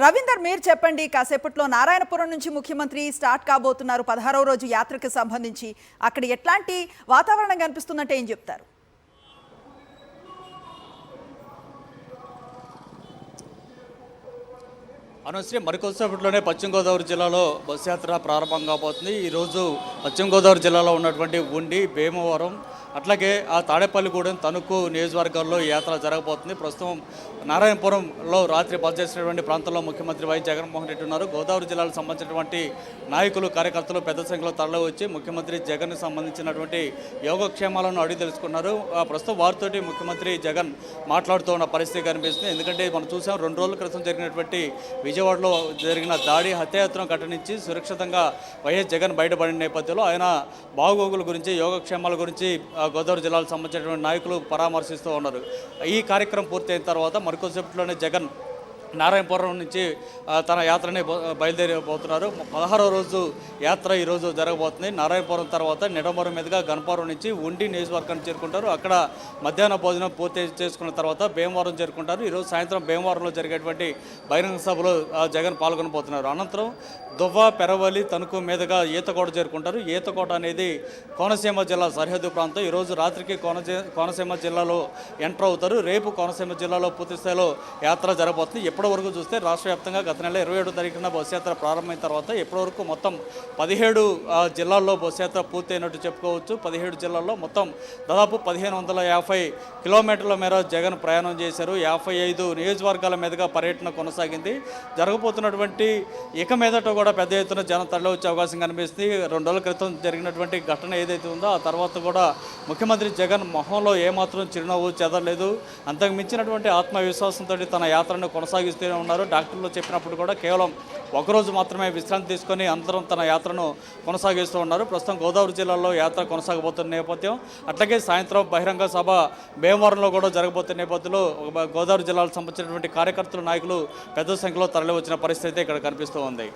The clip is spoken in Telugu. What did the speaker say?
రవీందర్, మీరు చెప్పండి. కాసేపట్లో నారాయణపురం నుంచి ముఖ్యమంత్రి స్టార్ట్ కాబోతున్నారు 16వ రోజు యాత్రకు సంబంధించి. అక్కడ ఎట్లాంటి వాతావరణం కనిపిస్తుందంటే ఏం చెప్తారు? అనవసరం మరికొద్దిసేపట్లోనే పశ్చిమ గోదావరి జిల్లాలో బస్సు యాత్ర ప్రారంభం కాబోతుంది. ఈరోజు పశ్చిమ గోదావరి జిల్లాలో ఉన్నటువంటి ఉండి, భీమవరం, అట్లాగే ఆ తాడేపల్లిగూడెం, తణుకు నియోజకవర్గాల్లో ఈ యాత్ర జరగబోతుంది. ప్రస్తుతం నారాయణపురంలో రాత్రి బస చేసినటువంటి ప్రాంతంలో ముఖ్యమంత్రి వైఎస్ జగన్మోహన్ రెడ్డి ఉన్నారు. గోదావరి జిల్లాకు సంబంధించినటువంటి నాయకులు, కార్యకర్తలు పెద్ద సంఖ్యలో తరలివచ్చి ముఖ్యమంత్రి జగన్కి సంబంధించినటువంటి యోగక్షేమాలను అడిగి తెలుసుకున్నారు. ప్రస్తుతం వారితోటి ముఖ్యమంత్రి జగన్ మాట్లాడుతూ ఉన్న పరిస్థితి కనిపిస్తుంది. ఎందుకంటే మనం చూసాం 2 రోజుల క్రితం జరిగినటువంటి విజయవాడలో జరిగిన దాడి, హత్యాయత్నం ఘటన నుంచి సురక్షితంగా వైఎస్ జగన్ బయటపడిన నేపథ్యంలో ఆయన బాగోగుల గురించి, యోగక్షేమాల గురించి గోదావరి జిల్లాకు సంబంధించినటువంటి నాయకులు పరామర్శిస్తూ ఉన్నారు. ఈ కార్యక్రమం పూర్తయిన తర్వాత మరికొద్దిసేపట్లోనే జగన్ నారాయణపురం నుంచి తన యాత్రని బయలుదేరిపోతున్నారు. 16వ రోజు యాత్ర ఈరోజు జరగబోతుంది. నారాయణపురం తర్వాత నిడమరం మీదుగా గణపురం నుంచి ఉండి నియోజకవర్గాన్ని చేరుకుంటారు. అక్కడ మధ్యాహ్న భోజనం పూర్తి చేసుకున్న తర్వాత భీమవరం చేరుకుంటారు. ఈరోజు సాయంత్రం భీమవరంలో జరిగేటువంటి బహిరంగ సభలో జగన్ పాల్గొనబోతున్నారు. అనంతరం దువ్వ, పెరవలి, తణుకు మీదుగా ఈతకోట చేరుకుంటారు. ఈతకోట అనేది కోనసీమ జిల్లా సరిహద్దు ప్రాంతం. ఈరోజు రాత్రికి కోనసీమ జిల్లాలో ఎంటర్ అవుతారు. రేపు కోనసీమ జిల్లాలో పూర్తి స్థాయిలో యాత్ర జరగబోతుంది. ఇప్పటి వరకు చూస్తే రాష్ట్ర వ్యాప్తంగా గత నెల 27వ తారీఖున బస్సు యాత్ర ప్రారంభమైన తర్వాత ఇప్పటి వరకు మొత్తం 17 జిల్లాల్లో బస్సు యాత్ర పూర్తయినట్టు చెప్పుకోవచ్చు. 17 జిల్లాల్లో మొత్తం దాదాపు 1550 కిలోమీటర్ల మేర జగన్ ప్రయాణం చేశారు. 55 నియోజకవర్గాల మీదుగా పర్యటన కొనసాగింది. జరగబోతున్నటువంటి ఇక మీదట కూడా పెద్ద ఎత్తున జనం తరలి వచ్చే అవకాశం కనిపిస్తుంది. 2 రోజుల క్రితం జరిగినటువంటి ఘటన ఏదైతే ఉందో ఆ తర్వాత కూడా ముఖ్యమంత్రి జగన్ మొహంలో ఏమాత్రం చిరునవ్వు చెదరలేదు. అంతకు మించినటువంటి ఆత్మవిశ్వాసంతో తన యాత్రను కొనసాగిస్తూనే ఉన్నారు. డాక్టర్లు చెప్పినప్పుడు కూడా కేవలం ఒకరోజు మాత్రమే విశ్రాంతి తీసుకొని అందరం తన యాత్రను కొనసాగిస్తూ ఉన్నారు. ప్రస్తుతం గోదావరి జిల్లాలో యాత్ర కొనసాగబోతున్న నేపథ్యం, అట్లాగే సాయంత్రం బహిరంగ సభ భీమవరంలో కూడా జరగబోతున్న నేపథ్యంలో గోదావరి జిల్లాకు సంబంధించినటువంటి కార్యకర్తలు, నాయకులు పెద్ద సంఖ్యలో తరలి వచ్చిన పరిస్థితి ఇక్కడ కనిపిస్తూ ఉంది.